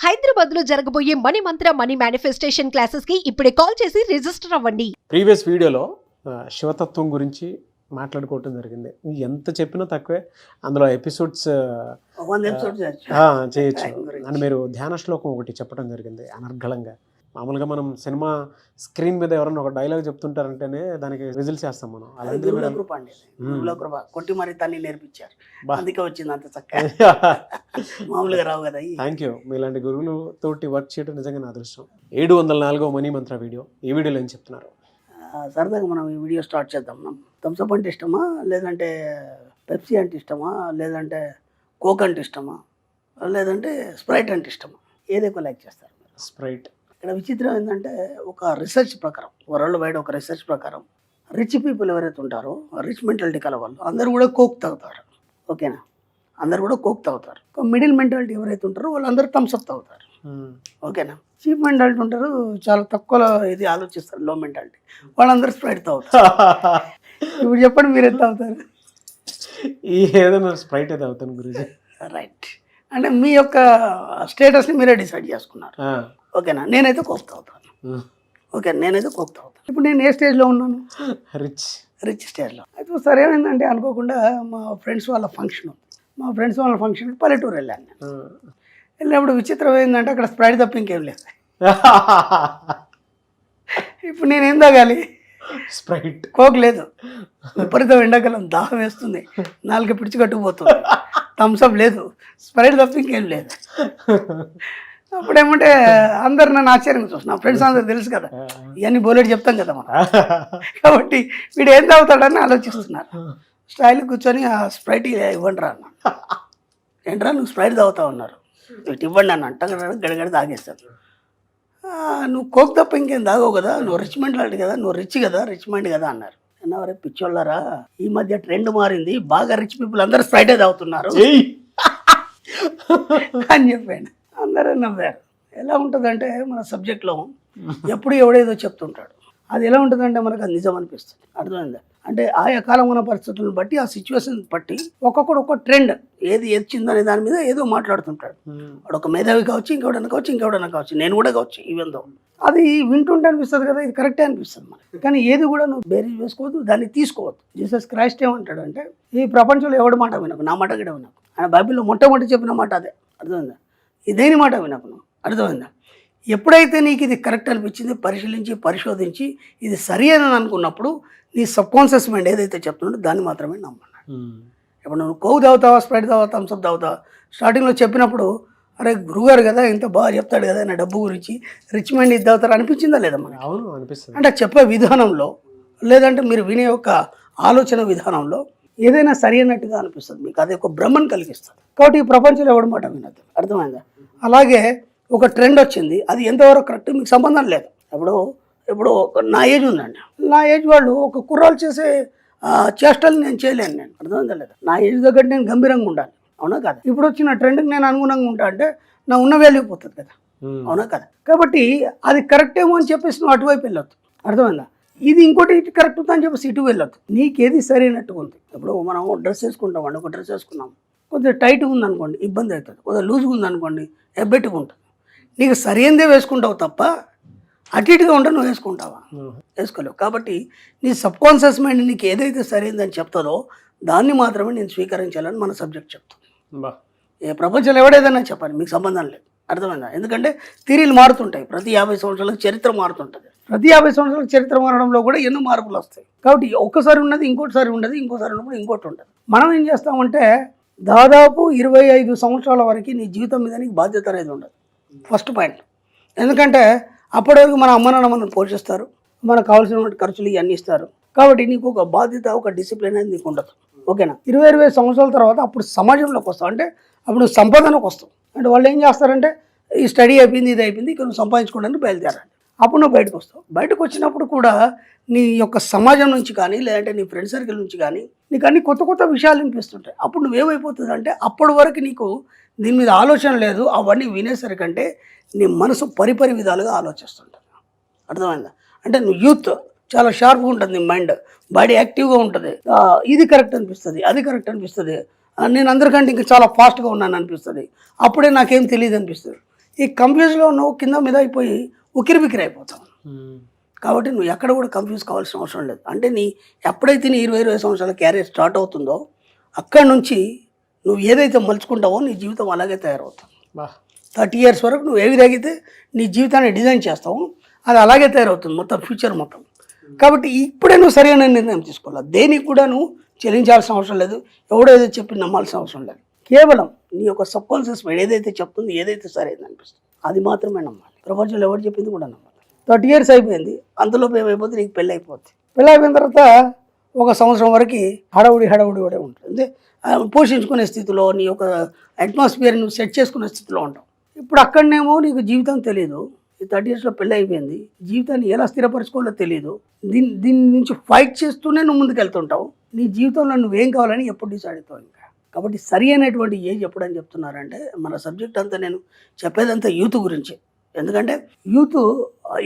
హైదరాబాద్ లో జరగబోయే మనీ మంత్ర money manifestation classes కి ఇప్పుడే కాల్ చేసి రిజిస్టర్ అవ్వండి. ప్రీవియస్ వీడియోలో శివతత్వం గురించి మాట్లాడుకోవటం జరిగింది. ఎంత చెప్పినా తక్కువే. అందులో ఎపిసోడ్స్ చేయొచ్చు అని మీరు ధ్యాన శ్లోకం ఒకటి చెప్పడం జరిగింది అనర్గళంగా. మామూలుగా మనం సినిమా స్క్రీన్ మీద ఎవరన్నా ఒక డైలాగ్ చెప్తుంటారంటేనే దానికి విజిల్ చేస్తాం మనం. అలాంటి కొట్టి మరి తల్లి నేర్పించారు, అందుకే వచ్చింది అంత చక్కగా. మామూలుగా రావు కదా. Thank you. మీలాంటి గురువులు తోటి వర్క్ చేయడం నిజంగా నా అదృష్టం. 704వ మనీ మంత్ర వీడియో. ఈ వీడియోలో ఏం చెప్తున్నారు? సరదాగా మనం ఈ వీడియో స్టార్ట్ చేద్దాం. మనం థమ్స్అప్ అంటే ఇష్టమా, లేదంటే పెప్సీ అంటే ఇష్టమా, లేదంటే కోక్ అంటే ఇష్టమా, లేదంటే స్ప్రైట్ అంటే ఇష్టమా? ఏది ఎక్కువ లైక్ చేస్తారు? స్ప్రైట్. ఇక్కడ విచిత్రం ఏంటంటే, ఒక రీసెర్చ్ ప్రకారం, వరల్డ్ వైడ్ ఒక రీసెర్చ్ ప్రకారం రిచ్ పీపుల్ ఎవరైతే ఉంటారో, రిచ్ మెంటాలిటీ కల వాళ్ళు అందరూ కూడా కోక్ తాగుతారు. ఓకేనా? అందరు కూడా కోక్ తాగుతారు. మిడిల్ మెంటాలిటీ ఎవరైతే ఉంటారో వాళ్ళందరూ థమ్స్అప్ తాగుతారు. ఓకేనా? చీప్ మెంటాలిటీ ఉంటారు, చాలా తక్కువ ఇది ఆలోచిస్తారు, లో మెంటాలిటీ, వాళ్ళందరూ స్ప్రైట్ తాగుతారు. ఇప్పుడు చెప్పండి, మీరేం తాగుతారు? ఏదైనా స్ప్రైట్ తాగుతాను గురించి. రైట్. అంటే మీ యొక్క స్టేటస్ని మీరే డిసైడ్ చేసుకున్నారు. ఓకేనా? నేనైతే కోక్ తాగుతాను. ఓకే, నేనైతే కోక్ తాగుతాను. ఇప్పుడు నేను ఏ స్టేజ్లో ఉన్నాను? రిచ్ స్టేజ్లో. అయితే సరే, ఏమైందంటే అనుకోకుండా మా ఫ్రెండ్స్ వాళ్ళ ఫంక్షన్ ఉంది. మా ఫ్రెండ్స్ వాళ్ళ ఫంక్షన్కి పల్లెటూరు వెళ్ళాను నేను. వెళ్ళినప్పుడు విచిత్రం ఏంటంటే అక్కడ స్ప్రైట్ తప్ప ఇంకేం లేదు. ఇప్పుడు నేనేం తాగాలి? స్ప్రైట్. కోక్ లేదు. విపరీతం ఎండాకాలం, దాహం వేస్తుంది, నాలుగు పిడిచి కట్టుకుపోతుంది. థమ్స్అప్ లేదు, స్ప్రైట్ తప్ప ఇంకేం లేదు. అప్పుడు ఏమంటే అందరు నన్ను ఆశ్చర్యంగా చూస్తున్నారు. నా ఫ్రెండ్స్ అందరు తెలుసు కదా, ఇవన్నీ బోలెట్ చెప్తాం కదా మనం. కాబట్టి వీడు ఏం తాగుతాడని ఆలోచిస్తున్నారు. స్టైల్ కూర్చొని ఆ స్ప్రైట్ ఇవ్వండి రా అన్న. ఏంట్రా నువ్వు స్ప్రైట్ తాగుతావు అన్నారు. ఇటు ఇవ్వండి అన్న. అంట గడగడ తాగేస్తాను. నువ్వు కోక్ తప్ప ఇంకేం తాగవు కదా, నువ్వు రిచ్ మెంటాలిటీ కదా, నువ్వు రిచ్ కదా, రిచ్ మైండ్ కదా అన్నారు. అన్నవరే పిచ్చోళ్ళారా, ఈ మధ్య ట్రెండ్ మారింది, బాగా రిచ్ పీపుల్ అందరూ స్ప్రైటే తాగుతున్నారు అని చెప్పాను. అందరూ నవ్వారు. ఎలా ఉంటుందంటే మన సబ్జెక్ట్లో ఎప్పుడు ఎవడేదో చెప్తుంటాడు, అది ఎలా ఉంటుందంటే మనకు అది నిజం అనిపిస్తుంది. అర్థమైందా? అంటే ఆయా కాలం ఉన్న పరిస్థితులను బట్టి, ఆ సిచ్యువేషన్ బట్టి ఒక్కొక్కడు ఒక ట్రెండ్, ఏది వచ్చిందనే దాని మీద ఏదో మాట్లాడుతుంటాడు. వాడు ఒక మేధావి కావచ్చు, ఇంకెవడన్నా కావచ్చు, నేను కూడా కావచ్చు. ఈవెన్ దో అది వింటుంటే అనిపిస్తుంది కదా, ఇది కరెక్టే అనిపిస్తుంది మనకి. కానీ ఏది కూడా నువ్వు బేరీజ్ వేసుకోవద్దు, దాన్ని తీసుకోవద్దు. జీసస్ క్రైస్ట్ ఏమంటాడు అంటే, ఈ ప్రపంచంలో ఎవడి మాట వినకు, నా మాట కూడా వినకు. ఆయన బైబిల్లో మొట్టమొదటి చెప్పిన మాట అదే. అర్థమైందా? ఇదేని మాట వినకు నువ్వు. అర్థమైందా? ఎప్పుడైతే నీకు ఇది కరెక్ట్ అనిపించింది, పరిశీలించి పరిశోధించి ఇది సరి అని అనుకున్నప్పుడు, నీ సబ్కాన్షియస్ మైండ్ ఏదైతే చెప్తుందో దాన్ని మాత్రమే నమ్మన్నాడు. ఇప్పుడు నువ్వు కోక్ తాగుతావా, స్ప్రైట్ తాగుతావా, థమ్స్అప్ తాగుతావా, స్టార్టింగ్లో చెప్పినప్పుడు అరే గురుగారు కదా, ఇంత బాగా చెప్తాడు కదా నా డబ్బు గురించి, రిచ్ మైండ్ ఇది తాగుతారు అనిపించిందా లేదా మనకి? అవును, అనిపిస్తుంది. అంటే చెప్పే విధానంలో, లేదంటే మీరు వినే యొక్క ఆలోచన విధానంలో ఏదైనా సరి అన్నట్టుగా అనిపిస్తుంది మీకు. అది ఒక భ్రమను కలిగిస్తుంది. కాబట్టి ఈ ప్రపంచంలో ఎవడి మాట వినద్దు. అర్థమైందా? అలాగే ఒక ట్రెండ్ వచ్చింది, అది ఎంతవరకు కరెక్ట్ మీకు సంబంధం లేదు. ఇప్పుడు నా ఏజ్ ఉందండి, నా ఏజ్ వాళ్ళు ఒక కుర్రాలు చేసే చేష్టలు నేను చేయలేను. నేను అర్థమైందా లేదా? నా ఏజ్ దగ్గర నేను గంభీరంగా ఉండాలి. అవునా కదా? ఇప్పుడు వచ్చిన ట్రెండ్కి నేను అనుగుణంగా ఉంటా అంటే నా ఉన్న వాల్యూ పోతుంది కదా. అవునా కదా? కాబట్టి అది కరెక్ట్ ఏమో అని చెప్పేసి నువ్వు అటువైపు వెళ్ళొద్దు. అర్థమైందా? ఇది ఇంకోటి ఇటు కరెక్ట్ అని చెప్పేసి ఇటు వెళ్ళొద్దు. నీకేది సరైనట్టుగా ఉంది. ఇప్పుడు మనం డ్రెస్ వేసుకుంటామండి, ఒక డ్రెస్ వేసుకున్నాం, కొద్దిగా టైట్గా ఉందనుకోండి ఇబ్బంది అవుతుంది, కొద్దిగా లూజ్గా ఉందనుకోండి ఎబ్బెట్టుగా ఉంటుంది. నీకు సరైనదే వేసుకుంటావు తప్ప అటు ఇటుగా ఉంటే నువ్వు వేసుకుంటావా? వేసుకోలేవు. కాబట్టి నీ సబ్కాన్షియస్ మైండ్ నీకు ఏదైతే సరైనదని చెప్తుందో దాన్ని మాత్రమే నేను స్వీకరించాలని మన సబ్జెక్ట్ చెప్తుంది. ఏ ప్రపంచంలో ఎవడేదన్నా చెప్పాలి, మీకు సంబంధం లేదు. అర్థమైందా? ఎందుకంటే థిరీలు మారుతుంటాయి. ప్రతి 50 సంవత్సరాలకు చరిత్ర మారుతుంటుంది. ప్రతి 50 సంవత్సరాలకు చరిత్ర మారడంలో కూడా ఎన్నో మార్పులు వస్తాయి. కాబట్టి ఒక్కసారి ఉన్నది ఇంకోటిసారి ఉండదు, ఇంకోసారి ఉన్నప్పుడు ఇంకోటి ఉంటుంది. మనం ఏం చేస్తామంటే దాదాపు 25 సంవత్సరాల వరకు నీ జీవితం మీద నీకు బాధ్యత అనేది ఉండదు. First point. ఎందుకంటే అప్పటి వరకు మన అమ్మ నాన్న మనల్ని పోషిస్తారు, మనకు కావాల్సిన ఖర్చులు ఇవన్నీ ఇస్తారు. కాబట్టి నీకు ఒక బాధ్యత, ఒక డిసిప్లిన్ అనేది నీకు ఉండదు. ఓకేనా? 20 సంవత్సరాల తర్వాత అప్పుడు సమాజంలోకి వస్తావు, అంటే అప్పుడు సంపాదనకు వస్తావు. అంటే వాళ్ళు ఏం చేస్తారంటే ఈ స్టడీ అయిపోయింది, ఇది అయిపోయింది, ఇక్కడ నువ్వు సంపాదించుకోవడానికి బయలుదేరాలి. అప్పుడు నువ్వు బయటకు వస్తావు. బయటకు వచ్చినప్పుడు కూడా నీ యొక్క సమాజం నుంచి కానీ, లేదంటే నీ ఫ్రెండ్ సర్కిల్ నుంచి కానీ నీకు అన్ని కొత్త కొత్త విషయాలు వినిపిస్తుంటాయి. అప్పుడు నువ్వేమైపోతుంది అంటే అప్పటి వరకు నీకు దీని మీద ఆలోచన లేదు. అవన్నీ వినేసరికంటే నీ మనసు పరిపరి విధాలుగా ఆలోచిస్తుంటుంది. అర్థమైందా? అంటే నువ్వు యూత్, చాలా షార్ప్గా ఉంటుంది నీ మైండ్, బాడీ యాక్టివ్గా ఉంటుంది. ఇది కరెక్ట్ అనిపిస్తుంది, అది కరెక్ట్ అనిపిస్తుంది, నేను అందరికంటే ఇంకా చాలా ఫాస్ట్గా ఉన్నాను అనిపిస్తుంది. అప్పుడే నాకేం తెలియదు అనిపిస్తుంది. ఈ కన్ఫ్యూజ్లో నువ్వు కింద మీద అయిపోయి ఉకిరి బిక్కిరి అయిపోతావు. కాబట్టి నువ్వు ఎక్కడ కూడా కన్ఫ్యూజ్ కావాల్సిన అవసరం లేదు. అంటే ఎప్పుడైతే నీ 20 సంవత్సరాల క్యారియర్ స్టార్ట్ అవుతుందో అక్కడి నుంచి నువ్వు ఏదైతే మలుచుకుంటావో నీ జీవితం అలాగే తయారవుతుంది. 30 years వరకు నువ్వు ఏ విధంగా అయితే నీ జీవితాన్ని డిజైన్ చేస్తావో అది అలాగే తయారవుతుంది మొత్తం ఫ్యూచర్ మొత్తం. కాబట్టి ఇప్పుడే నువ్వు సరైన నిర్ణయం తీసుకోవాలి. దేనికి కూడా నువ్వు చెల్లించాల్సిన అవసరం లేదు, ఎవడో ఏదో చెప్పి నమ్మాల్సిన అవసరం లేదు. కేవలం నీ యొక్క సబ్కాన్షియస్ మైండ్ ఏదైతే చెప్తుందో, ఏదైతే సరైనది అనిపిస్తుంది అది మాత్రమే నమ్మాలి. ప్రపంచంలో ఎవరు చెప్పింది కూడా నమ్మాలి. 30 years అయిపోయింది, అంతలోపు ఏమైపోతుంది, నీకు పెళ్ళి అయిపోతుంది. పెళ్ళి అయిపోయిన తర్వాత 1 సంవత్సరం వరకు హడావుడి కూడా ఉంటుంది. పోషించుకునే స్థితిలో నీ యొక్క అట్మాస్ఫియర్ నువ్వు సెట్ చేసుకునే స్థితిలో ఉంటావు. ఇప్పుడు అక్కడనేమో నీకు జీవితం తెలియదు. ఈ 30 yearsలో పెళ్ళి అయిపోయింది, జీవితాన్ని ఎలా స్థిరపరచుకోవాలో తెలియదు. దీని నుంచి ఫైట్ చేస్తూనే నువ్వు ముందుకు వెళ్తుంటావు. నీ జీవితంలో నువ్వేం కావాలని ఎప్పుడు డిసైడ్ అవుతావు ఇంకా. కాబట్టి సరి అయినటువంటి ఏజ్ ఎప్పుడని చెప్తున్నారంటే, మన సబ్జెక్ట్ అంతా నేను చెప్పేదంతా యూత్ గురించి. ఎందుకంటే యూత్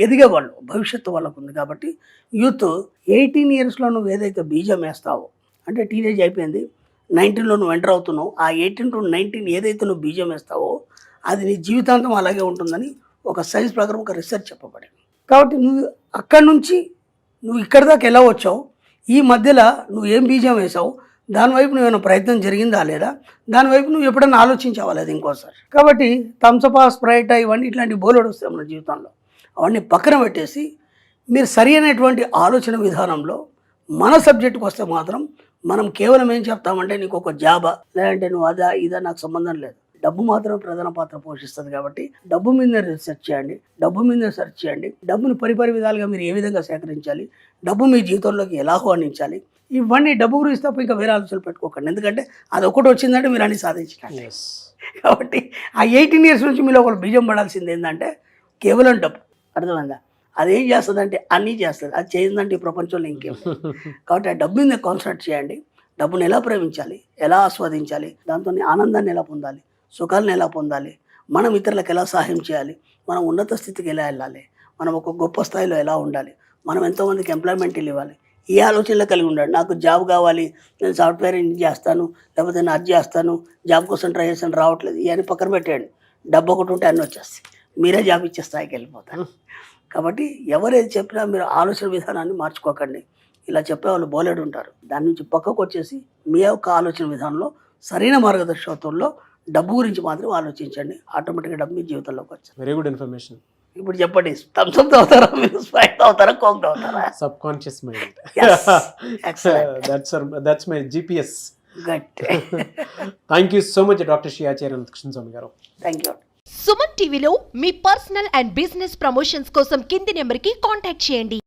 ఎదిగేవాళ్ళు, భవిష్యత్తు వాళ్ళకు ఉంది. కాబట్టి యూత్ 18 yearsలో నువ్వు ఏదైతే బీజం వేస్తావో, అంటే టీనేజ్ అయిపోయింది, 19లో నువ్వు ఎంటర్ అవుతున్నావు, ఆ 18 to 19 ఏదైతే నువ్వు బీజం వేస్తావో అది నీ జీవితాంతం అలాగే ఉంటుందని ఒక సైన్స్ ప్రకారం ఒక రీసెర్చ్ చెప్పబడింది. కాబట్టి నువ్వు అక్కడి నుంచి నువ్వు ఇక్కడి దాకా ఎలా వచ్చావు, ఈ మధ్యలో నువ్వు ఏం బీజం వేసావు, దానివైపు నువ్వేమైనా ప్రయత్నం జరిగిందా లేదా, దానివైపు నువ్వు ఎప్పుడైనా ఆలోచించావా లేదా ఇంకోసారి. కాబట్టి థమ్సప్, స్ప్రైట్ ఇవన్నీ ఇట్లాంటి బోలెడు వస్తాయి మన జీవితంలో. అవన్నీ పక్కన పెట్టేసి మీరు సరి అయినటువంటి ఆలోచన విధానంలో మన సబ్జెక్టుకి వస్తే మాత్రం మనం కేవలం ఏం చెప్తామంటే, నీకు ఒక జాబా లేదంటే నువ్వు అదా ఇదా నాకు సంబంధం లేదు, డబ్బు మాత్రం ప్రధాన పాత్ర పోషిస్తుంది. కాబట్టి డబ్బు మీద రీసెర్చ్ చేయండి, డబ్బు మీద సెర్చ్ చేయండి, డబ్బును పరిపరి విధాలుగా మీరు ఏ విధంగా సేకరించాలి, డబ్బు మీ జీవితంలోకి ఎలా ఆహ్వానించాలి, ఇవన్నీ డబ్బు గురించి తప్ప ఇంకా వేరే ఆలోచనలు పెట్టుకోకండి. ఎందుకంటే అది ఒకటి వచ్చిందంటే మీరు అన్ని సాధించకండి. కాబట్టి ఆ 18 years నుంచి మీలో ఒకరు బీజం పడాల్సింది ఏంటంటే కేవలం డబ్బు. అర్థమైందా? అదేం చేస్తుందంటే అన్నీ చేస్తుంది, అది చేయిందంటే ఈ ప్రపంచంలో ఇంకేం. కాబట్టి ఆ డబ్బు మీద కాన్సన్ట్రేట్ చేయండి. డబ్బును ఎలా ప్రేమించాలి, ఎలా ఆస్వాదించాలి, దాంతో ఆనందాన్ని ఎలా పొందాలి, సుఖాలను ఎలా పొందాలి, మనం ఇతరులకు ఎలా సహాయం చేయాలి, మనం ఉన్నత స్థితికి ఎలా వెళ్ళాలి, మనం ఒక గొప్ప స్థాయిలో ఎలా ఉండాలి, మనం ఎంతోమందికి ఎంప్లాయ్మెంట్ ఇవ్వాలి, ఈ ఆలోచనలో కలిగి ఉండాలి. నాకు జాబ్ కావాలి, నేను సాఫ్ట్వేర్ ఇంజనీర్ చేస్తాను, లేకపోతే నేను అది చేస్తాను, జాబ్ కోసం ట్రై చేస్తాను, రావట్లేదు, ఇవన్నీ పక్కన పెట్టేయండి. డబ్బు ఒకటి ఉంటే అన్నీ వచ్చేస్తాయి, మీరే జాబ్ ఇచ్చే స్థాయికి వెళ్ళిపోతారు. కాబట్టి ఎవరేది చెప్పినా మీరు ఆలోచన విధానాన్ని మార్చుకోకండి. ఇలా చెప్పేవాళ్ళు బోలెడు ఉంటారు. దాని నుంచి పక్కకు వచ్చేసి మీ యొక్క ఆలోచన విధానంలో సరైన మార్గదర్శకత్వంలో డబ్బు గురించి మాత్రం ఆలోచించండి. ఆటోమేటిక్గా డబ్బు మీ జీవితంలోకి వచ్చారు. Very good information. ఇప్పుడు చెప్పండి, థమ్స్అప్ అవుతారా, మీరు స్ప్రైట్ అవుతారా, కోక్ అవుతారా? Subconscious mind. That's my GPS. Good. Thank you so much doctor Sriyacharya Krishnaswamy గారు. Thank you. సుమన్ టీవీలో మీ పర్సనల్ అండ్ బిజినెస్ ప్రమోషన్స్ కోసం కింది నెంబర్కి కాంటాక్ట్ చేయండి.